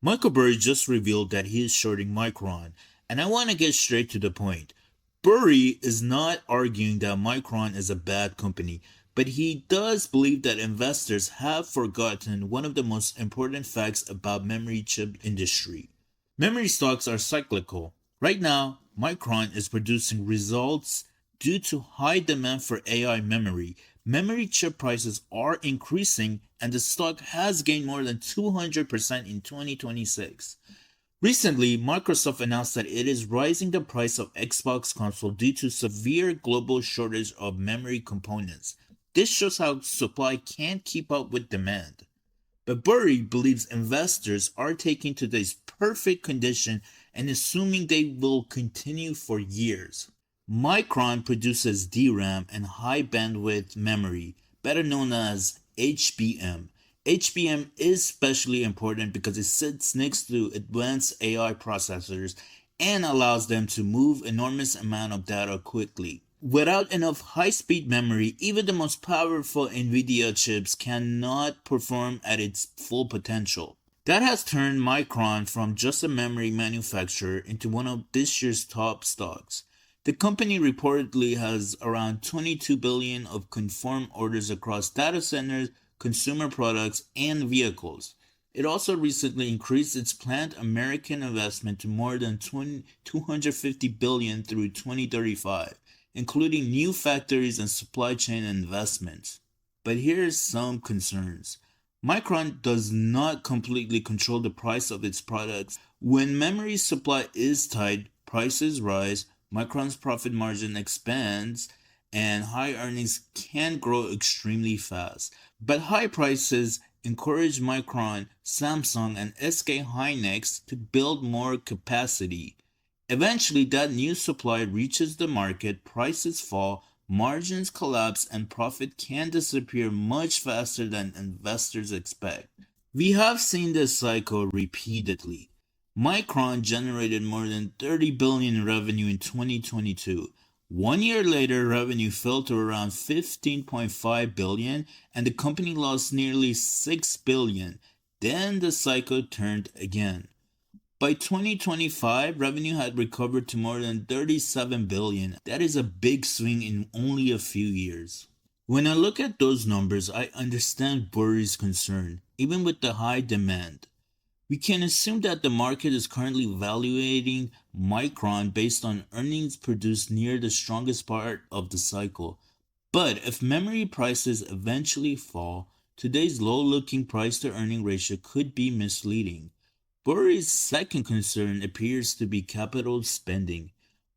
Michael Burry just revealed that he is shorting Micron, and I want to get straight to the point. Burry is not arguing that Micron is a bad company, but he does believe that investors have forgotten one of the most important facts about memory chip industry. Memory stocks are cyclical. Right now, Micron is producing results due to high demand for AI memory. Memory chip prices are increasing and the stock has gained more than 200% in 2026. Recently, Microsoft announced that it is raising the price of Xbox console due to severe global shortage of memory components. This shows how supply can't keep up with demand. But Burry believes investors are taking today's perfect condition and assuming they will continue for years. Micron produces DRAM and high bandwidth memory, better known as HBM. HBM is especially important because it sits next to advanced AI processors and allows them to move enormous amount of data quickly. Without enough high-speed memory, even the most powerful NVIDIA chips cannot perform at its full potential. That has turned Micron from just a memory manufacturer into one of this year's top stocks. The company reportedly has around 22 billion of confirmed orders across data centers, consumer products, and vehicles. It also recently increased its planned American investment to more than 250 billion through 2035, including new factories and supply chain investments. But here's some concerns. Micron does not completely control the price of its products. When memory supply is tight, prices rise, Micron's profit margin expands, and high earnings can grow extremely fast. But high prices encourage Micron, Samsung, and SK Hynix to build more capacity. Eventually, that new supply reaches the market, prices fall, margins collapse, and profit can disappear much faster than investors expect. We have seen this cycle repeatedly. Micron generated more than 30 billion in revenue in 2022. 1 year later, revenue fell to around 15.5 billion and the company lost nearly 6 billion. Then the cycle turned again. By 2025, revenue had recovered to more than 37 billion. That is a big swing in only a few years. When I look at those numbers, I understand Burry's concern, even with the high demand. We can assume that the market is currently evaluating Micron based on earnings produced near the strongest part of the cycle. But if memory prices eventually fall, today's low-looking price-to-earning ratio could be misleading. Burry's second concern appears to be capital spending.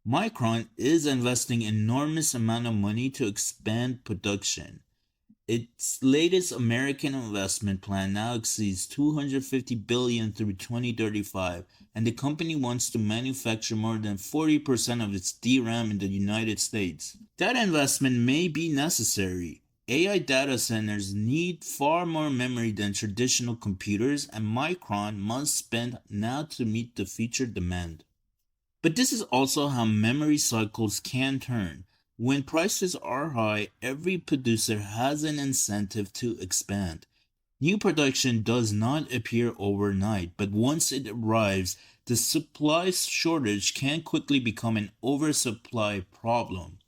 Micron is investing enormous amount of money to expand production. Its latest American investment plan now exceeds 250 billion through 2035, and the company wants to manufacture more than 40% of its DRAM in the United States. That investment may be necessary. AI data centers need far more memory than traditional computers, and Micron must spend now to meet the future demand. But this is also how memory cycles can turn. When prices are high, every producer has an incentive to expand. New production does not appear overnight, but once it arrives, the supply shortage can quickly become an oversupply problem.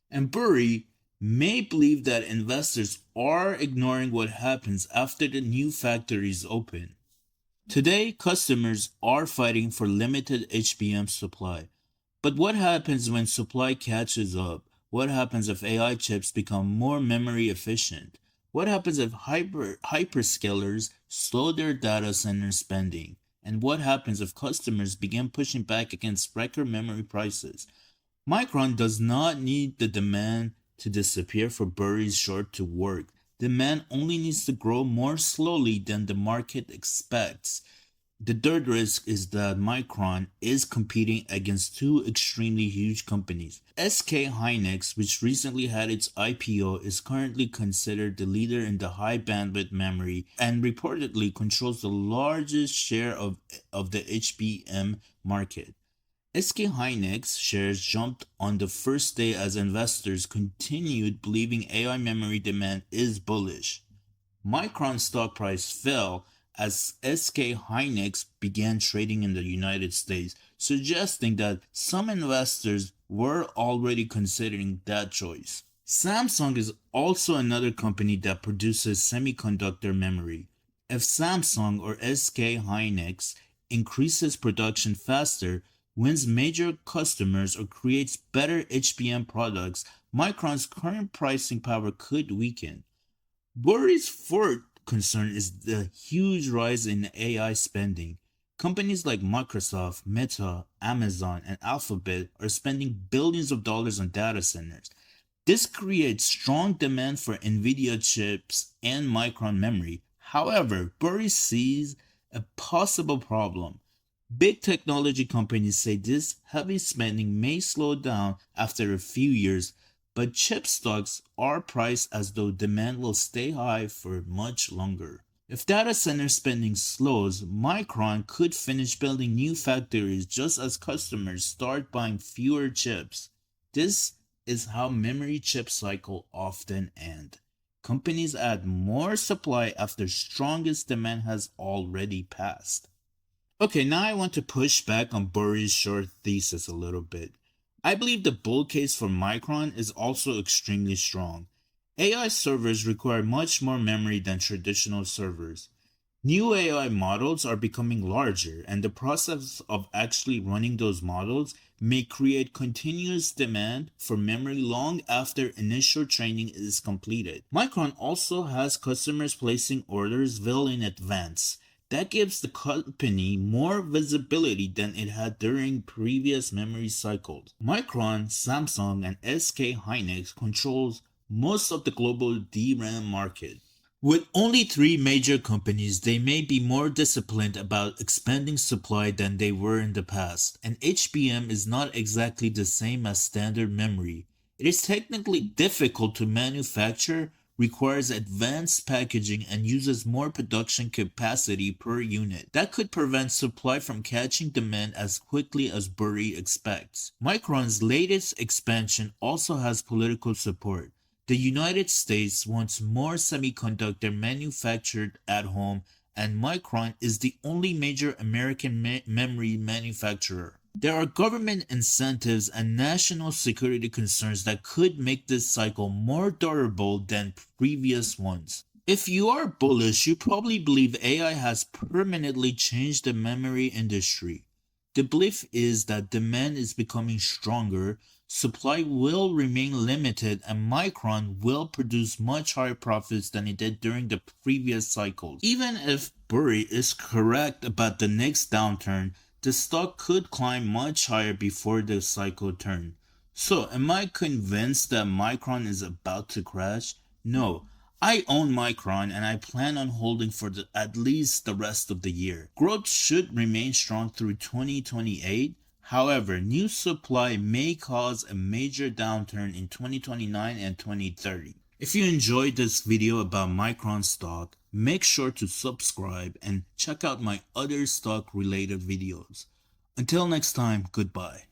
And Burry may believe that investors are ignoring what happens after the new factories open. Today, customers are fighting for limited HBM supply. But what happens when supply catches up? What happens if AI chips become more memory efficient? What happens if hyperscalers slow their data center spending? And what happens if customers begin pushing back against record memory prices? Micron does not need the demand to disappear for Burry's short to work. Demand only needs to grow more slowly than the market expects. The third risk is that Micron is competing against two extremely huge companies. SK Hynix, which recently had its IPO, is currently considered the leader in the high bandwidth memory and reportedly controls the largest share of the HBM market. SK Hynix shares jumped on the first day as investors continued believing AI memory demand is bullish. Micron's stock price fell as SK Hynix began trading in the United States, suggesting that some investors were already considering that choice. Samsung is also another company that produces semiconductor memory. If Samsung or SK Hynix increases production faster, wins major customers, or creates better HBM products, Micron's current pricing power could weaken. Burry's fourth concern is the huge rise in AI spending. Companies like Microsoft, Meta, Amazon, and Alphabet are spending billions of dollars on data centers. This creates strong demand for NVIDIA chips and Micron memory. However, Burry sees a possible problem. Big technology companies say this heavy spending may slow down after a few years, but chip stocks are priced as though demand will stay high for much longer. If data center spending slows, Micron could finish building new factories just as customers start buying fewer chips. This is how memory chip cycle often end. Companies add more supply after strongest demand has already passed. Okay, now I want to push back on Burry's short thesis a little bit. I believe the bull case for Micron is also extremely strong. AI servers require much more memory than traditional servers. New AI models are becoming larger, and the process of actually running those models may create continuous demand for memory long after initial training is completed. Micron also has customers placing orders well in advance. That gives the company more visibility than it had during previous memory cycles. Micron, Samsung, and SK Hynix controls most of the global DRAM market. With only three major companies, they may be more disciplined about expanding supply than they were in the past, and HBM is not exactly the same as standard memory. It is technically difficult to manufacture, requires advanced packaging, and uses more production capacity per unit. That could prevent supply from catching demand as quickly as Burry expects. Micron's latest expansion also has political support. The United States wants more semiconductor manufactured at home, and Micron is the only major American memory manufacturer. There are government incentives and national security concerns that could make this cycle more durable than previous ones. If you are bullish, you probably believe AI has permanently changed the memory industry. The belief is that demand is becoming stronger, supply will remain limited, and Micron will produce much higher profits than it did during the previous cycles. Even if Burry is correct about the next downturn, the stock could climb much higher before the cycle turns. So, am I convinced that Micron is about to crash? No. I own Micron and I plan on holding for at least the rest of the year. Growth should remain strong through 2028. However, new supply may cause a major downturn in 2029 and 2030. If you enjoyed this video about Micron stock, make sure to subscribe and check out my other stock related videos. Until next time, goodbye.